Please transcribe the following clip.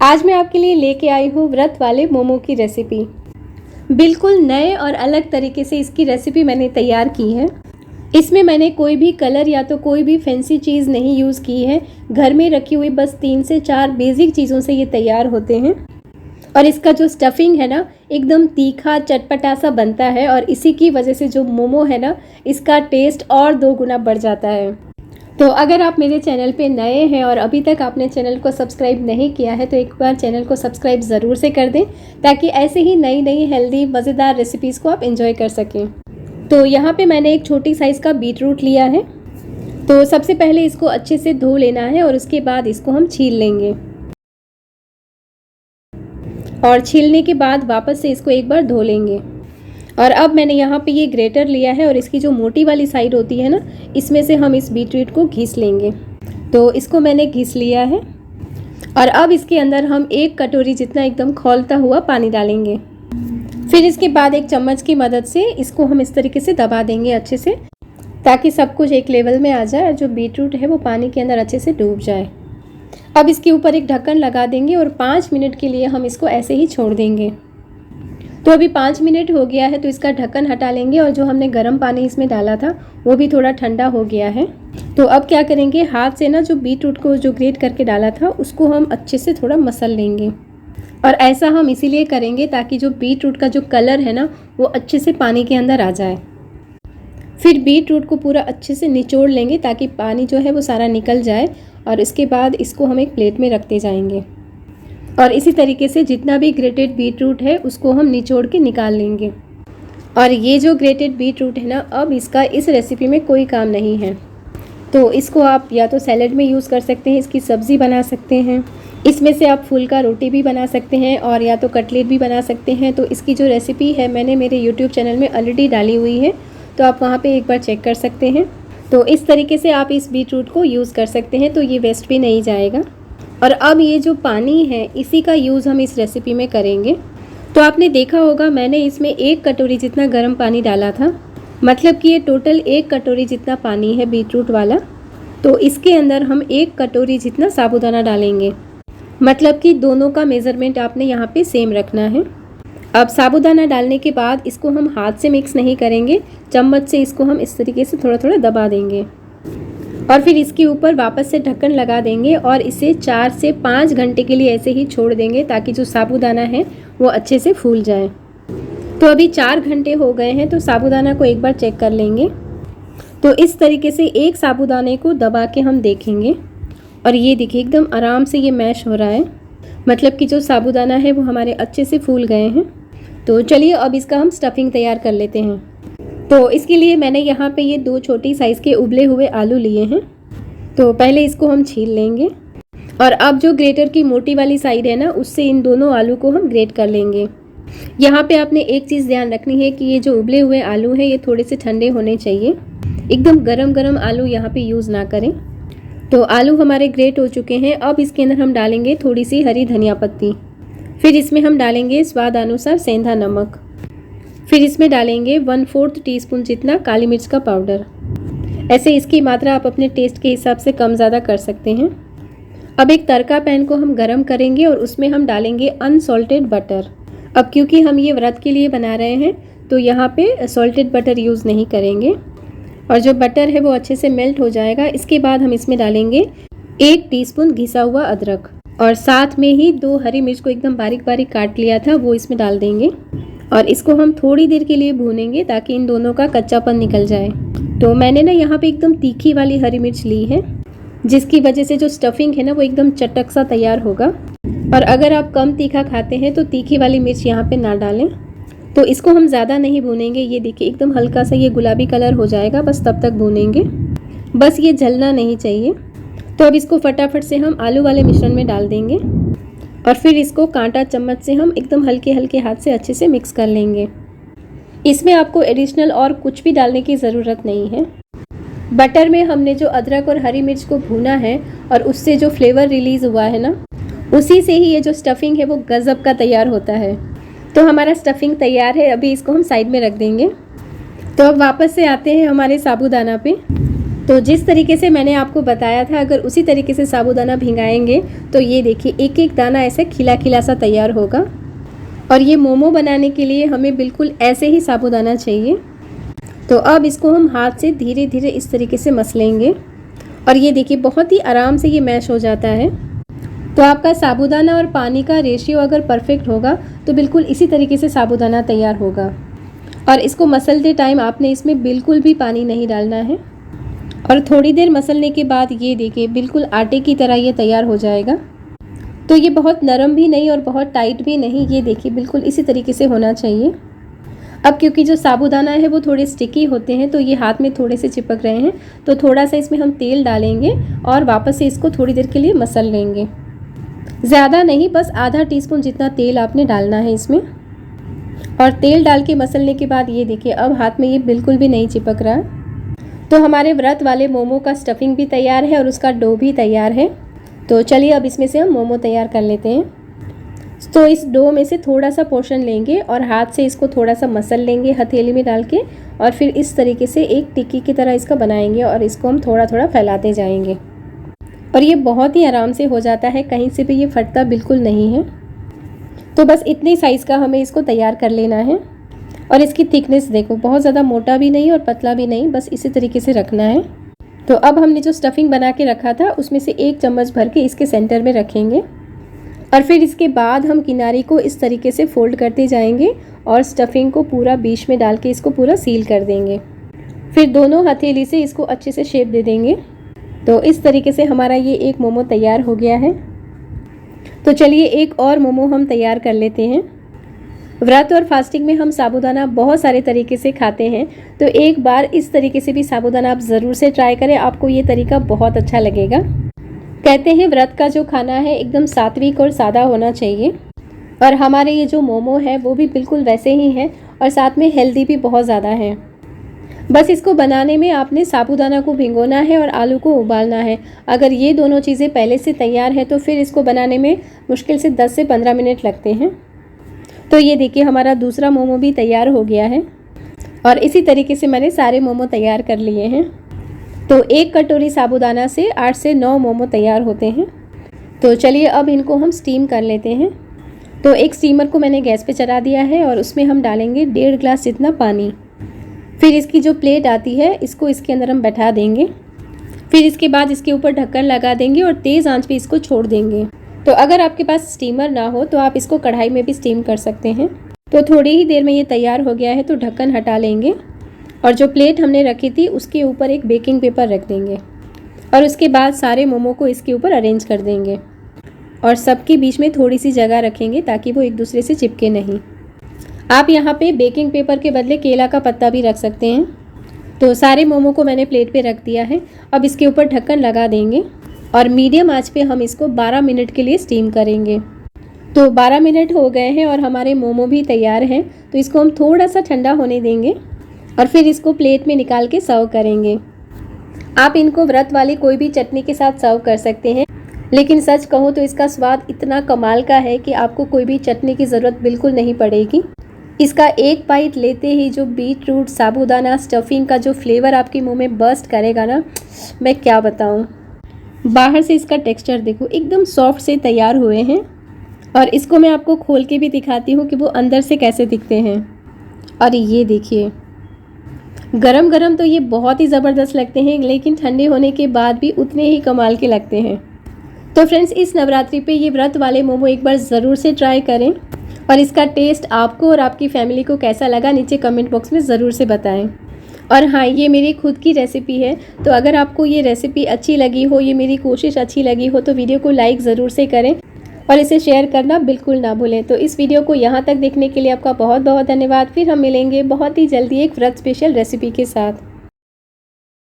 आज मैं आपके लिए लेके आई हूँ व्रत वाले मोमो की रेसिपी। बिल्कुल नए और अलग तरीके से इसकी रेसिपी मैंने तैयार की है। इसमें मैंने कोई भी कलर या तो कोई भी फैंसी चीज़ नहीं यूज़ की है। घर में रखी हुई बस 3 से 4 बेसिक चीज़ों से ये तैयार होते हैं। और इसका जो स्टफिंग है ना, एकदम तीखा चटपटा सा बनता है और इसी की वजह से जो मोमो है ना, इसका टेस्ट और 2 गुना बढ़ जाता है। तो अगर आप मेरे चैनल पे नए हैं और अभी तक आपने चैनल को सब्सक्राइब नहीं किया है तो एक बार चैनल को सब्सक्राइब ज़रूर से कर दें, ताकि ऐसे ही नई नई हेल्दी मज़ेदार रेसिपीज़ को आप एंजॉय कर सकें। तो यहाँ पे मैंने एक छोटी साइज़ का बीट रूट लिया है। तो सबसे पहले इसको अच्छे से धो लेना है और उसके बाद इसको हम छील लेंगे। और छीलने के बाद वापस से इसको एक बार धो लेंगे। और अब मैंने यहाँ पे ये ग्रेटर लिया है और इसकी जो मोटी वाली साइड होती है ना, इसमें से हम इस बीटरूट को घिस लेंगे। तो इसको मैंने घिस लिया है और अब इसके अंदर हम 1 कटोरी जितना एकदम खौलता हुआ पानी डालेंगे। फिर इसके बाद एक चम्मच की मदद से इसको हम इस तरीके से दबा देंगे अच्छे से, ताकि सब कुछ एक लेवल में आ जाए और जो बीटरूट है वो पानी के अंदर अच्छे से डूब जाए। अब इसके ऊपर एक ढक्कन लगा देंगे और 5 मिनट के लिए हम इसको ऐसे ही छोड़ देंगे। तो अभी 5 मिनट हो गया है, तो इसका ढक्कन हटा लेंगे और जो हमने गर्म पानी इसमें डाला था वो भी थोड़ा ठंडा हो गया है। तो अब क्या करेंगे, हाथ से ना जो बीटरूट को जो ग्रेट करके डाला था उसको हम अच्छे से थोड़ा मसल लेंगे। और ऐसा हम इसीलिए करेंगे ताकि जो बीटरूट का जो कलर है ना, वो अच्छे से पानी के अंदर आ जाए। फिर बीटरूट को पूरा अच्छे से निचोड़ लेंगे ताकि पानी जो है वो सारा निकल जाए। और इसके बाद इसको हम एक प्लेट में रखते जाएंगे और इसी तरीके से जितना भी ग्रेटेड बीटरूट है उसको हम निचोड़ के निकाल लेंगे। और ये जो ग्रेटेड बीटरूट है ना, अब इसका इस रेसिपी में कोई काम नहीं है। तो इसको आप या तो सैलेड में यूज़ कर सकते हैं, इसकी सब्ज़ी बना सकते हैं, इसमें से आप फुल्का रोटी भी बना सकते हैं और या तो कटलेट भी बना सकते हैं। तो इसकी जो रेसिपी है मैंने मेरे यूट्यूब चैनल में ऑलरेडी डाली हुई है, तो आप वहाँ पर एक बार चेक कर सकते हैं। तो इस तरीके से आप इस बीटरूट को यूज़ कर सकते हैं, तो ये वेस्ट भी नहीं जाएगा। और अब ये जो पानी है इसी का यूज़ हम इस रेसिपी में करेंगे। तो आपने देखा होगा मैंने इसमें 1 कटोरी जितना गर्म पानी डाला था, मतलब कि ये टोटल 1 कटोरी जितना पानी है बीटरूट वाला। तो इसके अंदर हम 1 कटोरी जितना साबूदाना डालेंगे, मतलब कि दोनों का मेज़रमेंट आपने यहाँ पे सेम रखना है। अब साबूदाना डालने के बाद इसको हम हाथ से मिक्स नहीं करेंगे, चम्मच से इसको हम इस तरीके से थोड़ा थोड़ा दबा देंगे और फिर इसके ऊपर वापस से ढक्कन लगा देंगे और इसे 4 से 5 घंटे के लिए ऐसे ही छोड़ देंगे ताकि जो साबूदाना है वो अच्छे से फूल जाए। तो अभी 4 घंटे हो गए हैं, तो साबूदाना को एक बार चेक कर लेंगे। तो इस तरीके से एक साबूदाने को दबा के हम देखेंगे और ये देखिए एकदम आराम से ये मैश हो रहा है, मतलब कि जो साबूदाना है वो हमारे अच्छे से फूल गए हैं। तो चलिए अब इसका हम स्टफिंग तैयार कर लेते हैं। तो इसके लिए मैंने यहाँ पे ये 2 छोटी साइज़ के उबले हुए आलू लिए हैं। तो पहले इसको हम छील लेंगे और अब जो ग्रेटर की मोटी वाली साइड है ना, उससे इन दोनों आलू को हम ग्रेट कर लेंगे। यहाँ पे आपने एक चीज़ ध्यान रखनी है कि ये जो उबले हुए आलू हैं ये थोड़े से ठंडे होने चाहिए, एकदम गरम गरम आलू यहाँ पे यूज़ ना करें। तो आलू हमारे ग्रेट हो चुके हैं। अब इसके अंदर हम डालेंगे थोड़ी सी हरी धनिया पत्ती, फिर इसमें हम डालेंगे स्वाद अनुसार सेंधा नमक, फिर इसमें डालेंगे 1/4 टीस्पून जितना काली मिर्च का पाउडर। ऐसे इसकी मात्रा आप अपने टेस्ट के हिसाब से कम ज़्यादा कर सकते हैं। अब एक तड़का पैन को हम गरम करेंगे और उसमें हम डालेंगे अनसॉल्टेड बटर। अब क्योंकि हम ये व्रत के लिए बना रहे हैं तो यहाँ पे सॉल्टेड बटर यूज़ नहीं करेंगे और जो बटर है वो अच्छे से मेल्ट हो जाएगा। इसके बाद हम इसमें डालेंगे 1 टीस्पून घिसा हुआ अदरक और साथ में ही 2 हरी मिर्च को एकदम बारीक बारीक काट लिया था वो इसमें डाल देंगे और इसको हम थोड़ी देर के लिए भूनेंगे ताकि इन दोनों का कच्चापन निकल जाए। तो मैंने ना यहाँ पे एकदम तीखी वाली हरी मिर्च ली है, जिसकी वजह से जो स्टफिंग है ना वो एकदम चटक सा तैयार होगा। और अगर आप कम तीखा खाते हैं तो तीखी वाली मिर्च यहाँ पे ना डालें। तो इसको हम ज़्यादा नहीं भूनेंगे, ये देखिए एकदम हल्का सा ये गुलाबी कलर हो जाएगा, बस तब तक भूनेंगे, बस ये जलना नहीं चाहिए। तो अब इसको फटाफट से हम आलू वाले मिश्रण में डाल देंगे और फिर इसको कांटा चम्मच से हम एकदम हल्के हल्के हाथ से अच्छे से मिक्स कर लेंगे। इसमें आपको एडिशनल और कुछ भी डालने की ज़रूरत नहीं है। बटर में हमने जो अदरक और हरी मिर्च को भूना है और उससे जो फ्लेवर रिलीज़ हुआ है ना, उसी से ही ये जो स्टफिंग है वो गज़ब का तैयार होता है। तो हमारा स्टफिंग तैयार है, अभी इसको हम साइड में रख देंगे। तो अब वापस से आते हैं हमारे साबूदाना पे। तो जिस तरीके से मैंने आपको बताया था, अगर उसी तरीके से साबूदाना भिंगाएंगे तो ये देखिए एक एक दाना ऐसे खिला खिला सा तैयार होगा। और ये मोमो बनाने के लिए हमें बिल्कुल ऐसे ही साबूदाना चाहिए। तो अब इसको हम हाथ से धीरे धीरे इस तरीके से मसलेंगे और ये देखिए बहुत ही आराम से ये मैश हो जाता है। तो आपका साबूदाना और पानी का रेशियो अगर परफेक्ट होगा तो बिल्कुल इसी तरीके से साबूदाना तैयार होगा। और इसको मसलते टाइम आपने इसमें बिल्कुल भी पानी नहीं डालना है। और थोड़ी देर मसलने के बाद ये देखिए बिल्कुल आटे की तरह ये तैयार हो जाएगा। तो ये बहुत नरम भी नहीं और बहुत टाइट भी नहीं, ये देखिए बिल्कुल इसी तरीके से होना चाहिए। अब क्योंकि जो साबूदाना है वो थोड़े स्टिकी होते हैं तो ये हाथ में थोड़े से चिपक रहे हैं, तो थोड़ा सा इसमें हम तेल डालेंगे और वापस से इसको थोड़ी देर के लिए मसल लेंगे। ज़्यादा नहीं, बस आधा टीस्पून जितना तेल आपने डालना है इसमें। और तेल डाल के मसलने के बाद ये देखिए अब हाथ में ये बिल्कुल भी नहीं चिपक रहा। तो हमारे व्रत वाले मोमो का स्टफिंग भी तैयार है और उसका डो भी तैयार है। तो चलिए अब इसमें से हम मोमो तैयार कर लेते हैं। तो इस डो में से थोड़ा सा पोर्शन लेंगे और हाथ से इसको थोड़ा सा मसल लेंगे हथेली में डाल के, और फिर इस तरीके से एक टिक्की की तरह इसका बनाएंगे और इसको हम थोड़ा थोड़ा फैलाते जाएंगे। और ये बहुत ही आराम से हो जाता है, कहीं से भी ये फटता बिल्कुल नहीं है। तो बस इतनी साइज़ का हमें इसको तैयार कर लेना है। और इसकी थिकनेस देखो, बहुत ज़्यादा मोटा भी नहीं और पतला भी नहीं, बस इसी तरीके से रखना है। तो अब हमने जो स्टफिंग बना के रखा था उसमें से 1 चम्मच भर के इसके सेंटर में रखेंगे और फिर इसके बाद हम किनारे को इस तरीके से फोल्ड करते जाएंगे और स्टफिंग को पूरा बीच में डाल के इसको पूरा सील कर देंगे। फिर दोनों हथेली से इसको अच्छे से शेप दे देंगे। तो इस तरीके से हमारा ये एक मोमो तैयार हो गया है। तो चलिए एक और मोमो हम तैयार कर लेते हैं। व्रत और फास्टिंग में हम साबूदाना बहुत सारे तरीके से खाते हैं, तो एक बार इस तरीके से भी साबूदाना आप ज़रूर से ट्राई करें, आपको ये तरीका बहुत अच्छा लगेगा। कहते हैं व्रत का जो खाना है एकदम सात्विक और सादा होना चाहिए, और हमारे ये जो मोमो है वो भी बिल्कुल वैसे ही हैं और साथ में हेल्दी भी बहुत ज़्यादा है। बस इसको बनाने में आपने साबूदाना को भिगोना है और आलू को उबालना है। अगर ये दोनों चीज़ें पहले से तैयार है तो फिर इसको बनाने में मुश्किल से 10 से 15 मिनट लगते हैं। तो ये देखिए हमारा दूसरा मोमो भी तैयार हो गया है और इसी तरीके से मैंने सारे मोमो तैयार कर लिए हैं। तो 1 कटोरी साबूदाना से 8 से 9 मोमो तैयार होते हैं। तो चलिए अब इनको हम स्टीम कर लेते हैं। तो एक स्टीमर को मैंने गैस पे चढ़ा दिया है और उसमें हम डालेंगे 1.5 ग्लास जितना पानी। फिर इसकी जो प्लेट आती है इसको इसके अंदर हम बैठा देंगे। फिर इसके बाद इसके ऊपर ढक्कन लगा देंगे और तेज़ आंच पे इसको छोड़ देंगे। तो अगर आपके पास स्टीमर ना हो तो आप इसको कढ़ाई में भी स्टीम कर सकते हैं। तो थोड़ी ही देर में ये तैयार हो गया है, तो ढक्कन हटा लेंगे और जो प्लेट हमने रखी थी उसके ऊपर एक बेकिंग पेपर रख देंगे और उसके बाद सारे मोमो को इसके ऊपर अरेंज कर देंगे और सबके बीच में थोड़ी सी जगह रखेंगे ताकि वो एक दूसरे से चिपके नहीं। आप यहाँ पे बेकिंग पेपर के बदले केला का पत्ता भी रख सकते हैं। तो सारे मोमो को मैंने प्लेट पे रख दिया है। अब इसके ऊपर ढक्कन लगा देंगे और मीडियम आंच पे हम इसको 12 मिनट के लिए स्टीम करेंगे। तो 12 मिनट हो गए हैं और हमारे मोमो भी तैयार हैं। तो इसको हम थोड़ा सा ठंडा होने देंगे और फिर इसको प्लेट में निकाल के सर्व करेंगे। आप इनको व्रत वाली कोई भी चटनी के साथ सर्व कर सकते हैं, लेकिन सच कहूँ तो इसका स्वाद इतना कमाल का है कि आपको कोई भी चटनी की ज़रूरत बिल्कुल नहीं पड़ेगी। इसका एक बाइट लेते ही जो बीट रूट साबूदाना स्टफिंग का जो फ्लेवर आपके मुंह में बर्स्ट करेगा ना, मैं क्या बताऊं। बाहर से इसका टेक्सचर देखो, एकदम सॉफ्ट से तैयार हुए हैं और इसको मैं आपको खोल के भी दिखाती हूँ कि वो अंदर से कैसे दिखते हैं। और ये देखिए गरम गरम तो ये बहुत ही ज़बरदस्त लगते हैं, लेकिन ठंडे होने के बाद भी उतने ही कमाल के लगते हैं। तो फ्रेंड्स, इस नवरात्रि पे ये व्रत वाले मोमो एक बार ज़रूर से ट्राई करें और इसका टेस्ट आपको और आपकी फैमिली को कैसा लगा नीचे कमेंट बॉक्स में ज़रूर से बताएं। और हाँ, ये मेरी खुद की रेसिपी है, तो अगर आपको ये रेसिपी अच्छी लगी हो, ये मेरी कोशिश अच्छी लगी हो, तो वीडियो को लाइक ज़रूर से करें और इसे शेयर करना बिल्कुल ना भूलें। तो इस वीडियो को यहाँ तक देखने के लिए आपका बहुत बहुत धन्यवाद। फिर हम मिलेंगे बहुत ही जल्दी एक व्रत स्पेशल रेसिपी के साथ।